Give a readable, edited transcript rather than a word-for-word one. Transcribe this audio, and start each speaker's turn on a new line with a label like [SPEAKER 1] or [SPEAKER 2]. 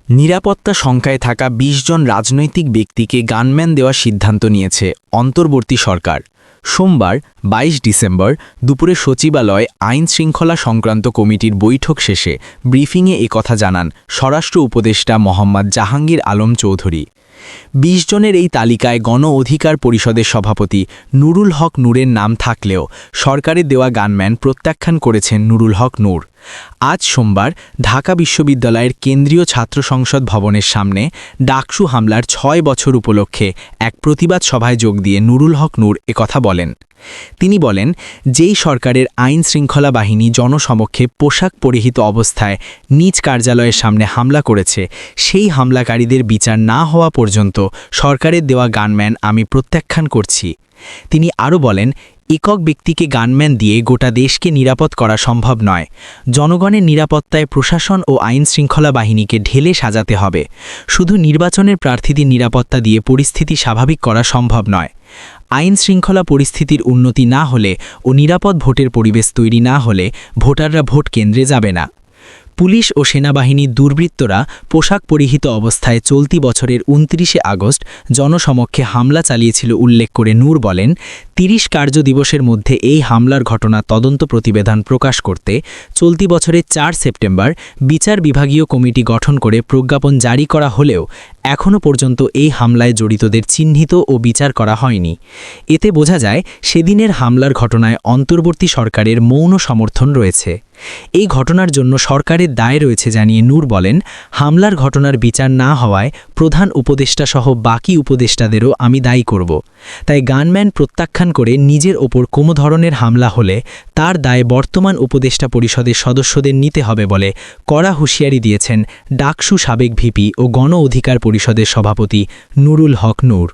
[SPEAKER 1] নিরাপত্তা শঙ্কায় থাকা ২০ জন রাজনৈতিক ব্যক্তিকে গানম্যান দেওয়ার সিদ্ধান্ত নিয়েছে অন্তর্বর্তী সরকার। সোমবার ২২ ডিসেম্বর দুপুরে সচিবালয় আইন শৃঙ্খলা সংক্রান্ত কমিটির বৈঠক শেষে ব্রিফিংয়ে একথা জানান স্বরাষ্ট্র উপদেষ্টা মোহাম্মদ জাহাঙ্গীর আলম চৌধুরী। ২০ জনের এই তালিকায় গণ অধিকার পরিষদের সভাপতি নুরুল হক নূরের নাম থাকলেও সরকারের দেওয়া গানম্যান প্রত্যাখ্যান করেছেন নুরুল হক নূর। আজ সোমবার ঢাকা বিশ্ববিদ্যালয়ের কেন্দ্রীয় ছাত্র সংসদ ভবনের সামনে ডাকসু হামলার ৬ বছর উপলক্ষে এক প্রতিবাদ সভায় যোগ দিয়ে নুরুল হক নূর একথা বলেন। তিনি বলেন, যেই সরকারের আইন শৃঙ্খলা বাহিনী জনসমক্ষে পোশাক পরিহিত অবস্থায় নিজ কার্যালয়ের সামনে হামলা করেছে, সেই হামলাকারীদের বিচার না হওয়া পর্যন্ত সরকারের দেওয়া গানম্যান আমি প্রত্যাখ্যান করছি। তিনি আরও বলেন, একক ব্যক্তিকে গানম্যান দিয়ে গোটা দেশকে নিরাপদ করা সম্ভব নয়। জনগণের নিরাপত্তায় প্রশাসন ও আইন শৃঙ্খলা বাহিনীকে ঢেলে সাজাতে হবে। শুধু নির্বাচনের প্রার্থীদের নিরাপত্তা দিয়ে পরিস্থিতি স্বাভাবিক করা সম্ভব নয়। আইন শৃঙ্খলা পরিস্থিতির উন্নতি না হলে ও নিরাপদ ভোটের পরিবেশ তৈরি না হলে ভোটাররা ভোট কেন্দ্রে যাবে না। পুলিশ ও সেনাবাহিনীর দুর্বৃত্তরা পোশাক পরিহিত অবস্থায় চলতি বছরের ২৯শে আগস্ট জনসমক্ষে হামলা চালিয়েছিল উল্লেখ করে নূর বলেন, ৩০ কার্য দিবসের মধ্যে এই হামলার ঘটনা তদন্ত প্রতিবেদন প্রকাশ করতে চলতি বছরের ৪ সেপ্টেম্বর বিচার বিভাগীয় কমিটি গঠন করে প্রজ্ঞাপন জারি করা হলেও এখনও পর্যন্ত এই হামলায় জড়িতদের চিহ্নিত ও বিচার করা হয়নি। এতে বোঝা যায় সেদিনের হামলার ঘটনায় অন্তর্বর্তী সরকারের মৌন সমর্থন রয়েছে। এই ঘটনার জন্য সরকারের দায় রয়েছে জানিয়ে নূর বলেন, হামলার ঘটনার বিচার না হওয়ায় প্রধান উপদেষ্টা সহ বাকি উপদেষ্টাদেরও আমি দায়ী করব। তাই গানম্যান প্রত্যাখ্যান করে নিজের ওপর কোনো ধরনের হামলা হলে তার দায় বর্তমান উপদেষ্টা পরিষদের সদস্যদের নিতে হবে বলে কড়া হুঁশিয়ারি দিয়েছেন ডাকসু সাবেক ভিপি ও গণ অধিকার পরিষদের সভাপতি নুরুল হক নূর।